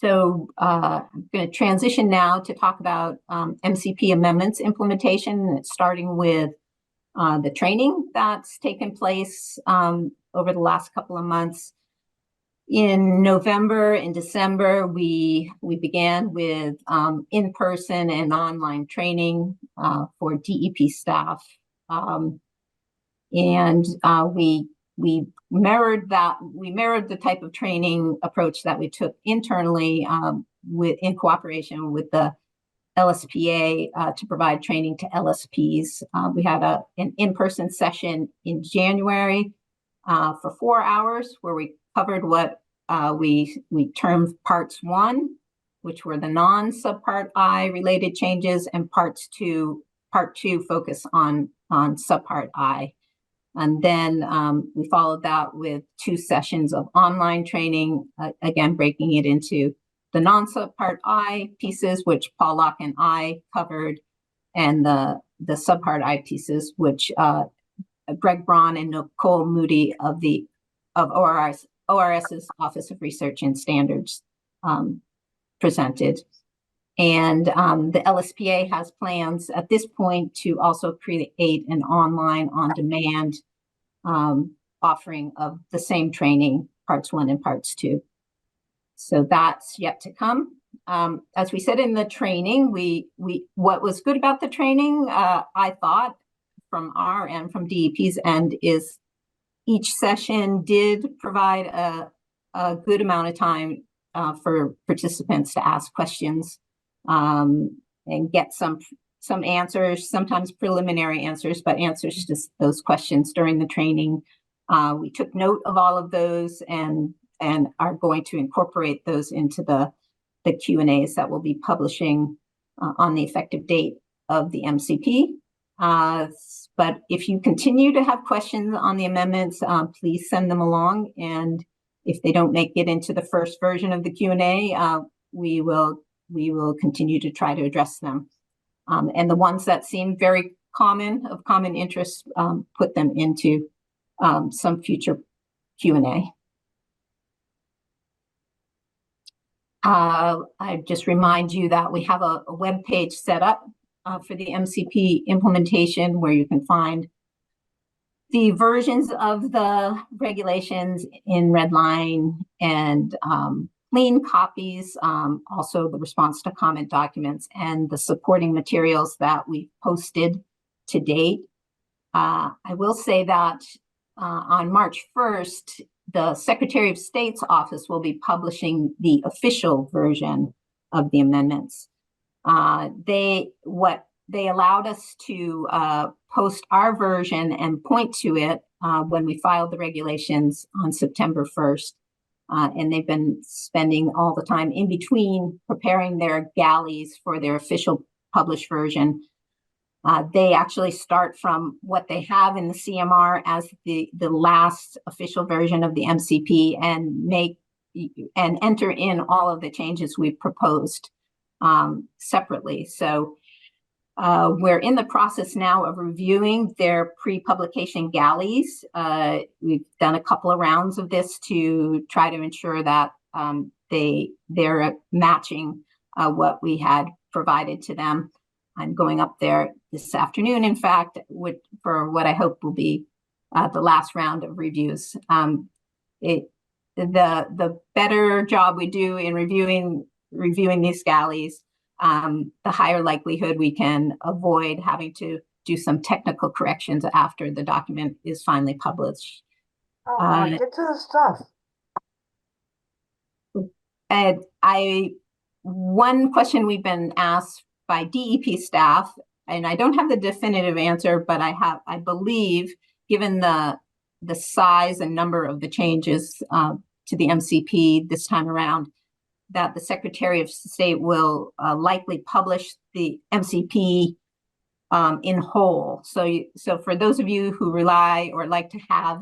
I'm going to transition now to talk about MCP amendments implementation, starting with the training that's taken place over the last couple of months. In November and December, we began with in-person and online training for DEP staff, and we mirrored the type of training approach that we took internally in cooperation with the LSPA to provide training to LSPs. We had an in-person session in January for 4 hours where we covered what we termed parts 1, which were the non-subpart I related changes, and part 2 focus on subpart I. And then we followed that with 2 sessions of online training, again, breaking it into the non-subpart I pieces, which Paul Locke and I covered, and the subpart I pieces, which Greg Braun and Nicole Moody of ORS's Office of Research and Standards presented. And the LSPA has plans at this point to also create an online on-demand offering of the same training, parts 1 and parts 2. So that's yet to come. As we said in the training, what was good about the training, I thought, from our end, from DEP's end, is each session did provide a good amount of time for participants to ask questions and get some answers, sometimes preliminary answers, but answers to those questions during the training. We took note of all of those and are going to incorporate those into the Q&As that we'll be publishing on the effective date of the MCP. But if you continue to have questions on the amendments, please send them along. And if they don't make it into the first version of the Q&A, we will continue to try to address them. And the ones that seem very of common interest, put them into some future Q&A. I just remind you that we have a web page set up for the MCP implementation where you can find the versions of the regulations in Redline and clean copies, also the response to comment documents and the supporting materials that we've posted to date. I will say that on March 1st, the Secretary of State's office will be publishing the official version of the amendments. They allowed us to post our version and point to it when we filed the regulations on September 1st. And they've been spending all the time in between preparing their galleys for their official published version. They actually start from what they have in the CMR as the last official version of the MCP and enter in all of the changes we've proposed separately. So we're in the process now of reviewing their pre-publication galleys. We've done a couple of rounds of this to try to ensure that they're matching what we had provided to them. I'm going up there this afternoon, in fact, for what I hope will be the last round of reviews. The better job we do in reviewing these galleys, the higher likelihood we can avoid having to do some technical corrections after the document is finally published. Get to the stuff. One question we've been asked by DEP staff, and I don't have the definitive answer, but I believe, given the size and number of the changes to the MCP this time around, that the Secretary of State will likely publish the MCP in whole. So for those of you who rely or like to have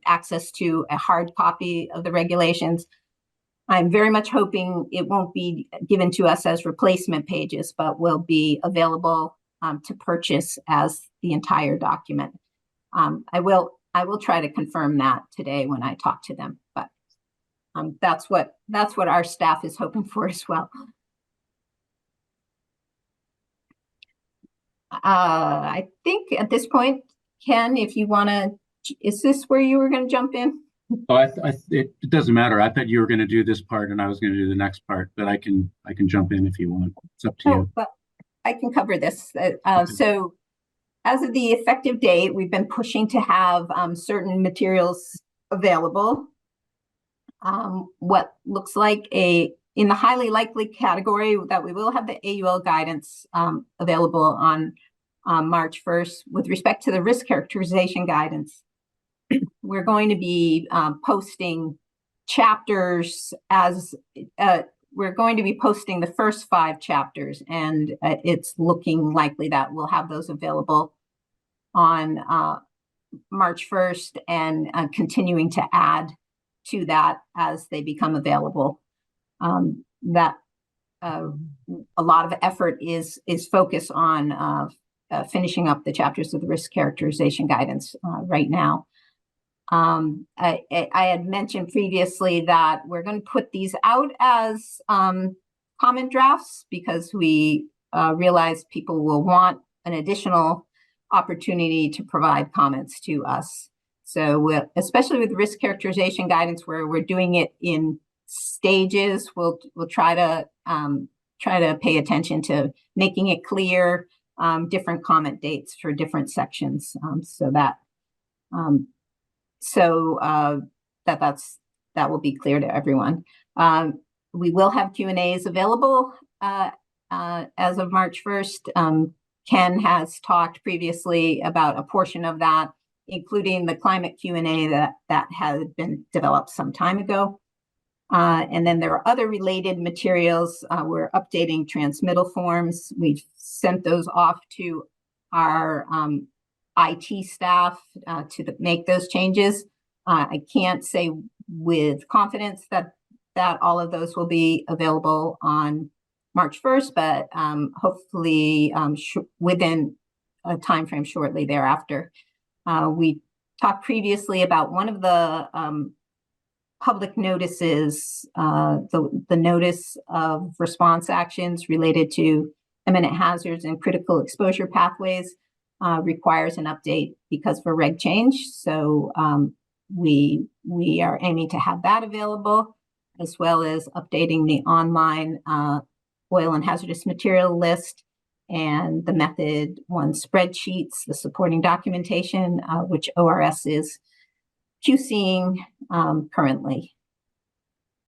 access to a hard copy of the regulations, I'm very much hoping it won't be given to us as replacement pages, but will be available to purchase as the entire document. I will try to confirm that today when I talk to them. But That's what our staff is hoping for as well. I think at this point, Ken, if you want to, is this where you were going to jump in? Oh, it doesn't matter. I thought you were going to do this part and I was going to do the next part, but I can jump in if you want. It's up to you. But I can cover this. So as of the effective date, we've been pushing to have certain materials available. What looks like in the highly likely category that we will have the AUL guidance available on March 1st. With respect to the risk characterization guidance, we're going to be posting chapters as we're going to be posting the first 5 chapters, and it's looking likely that we'll have those available on March 1st and continuing to add to that as they become available. That a lot of effort is focused on finishing up the chapters of the risk characterization guidance right now. I had mentioned previously that we're going to put these out as comment drafts because we realize people will want an additional opportunity to provide comments to us. So especially with risk characterization guidance, where we're doing it in stages, we'll try to pay attention to making it clear, different comment dates for different sections, that will be clear to everyone. We will have Q&As available as of March 1st. Ken has talked previously about a portion of that, including the climate Q&A that had been developed some time ago. And then there are other related materials. We're updating transmittal forms. We've sent those off to our IT staff to make those changes. I can't say with confidence that all of those will be available on March 1st, but hopefully within a time frame shortly thereafter. We talked previously about one of the public notices, the notice of response actions related to imminent hazards and critical exposure pathways requires an update because of a reg change. So we are aiming to have that available, as well as updating the online oil and hazardous material list and the method 1 spreadsheets, the supporting documentation, which ORS is QCing currently.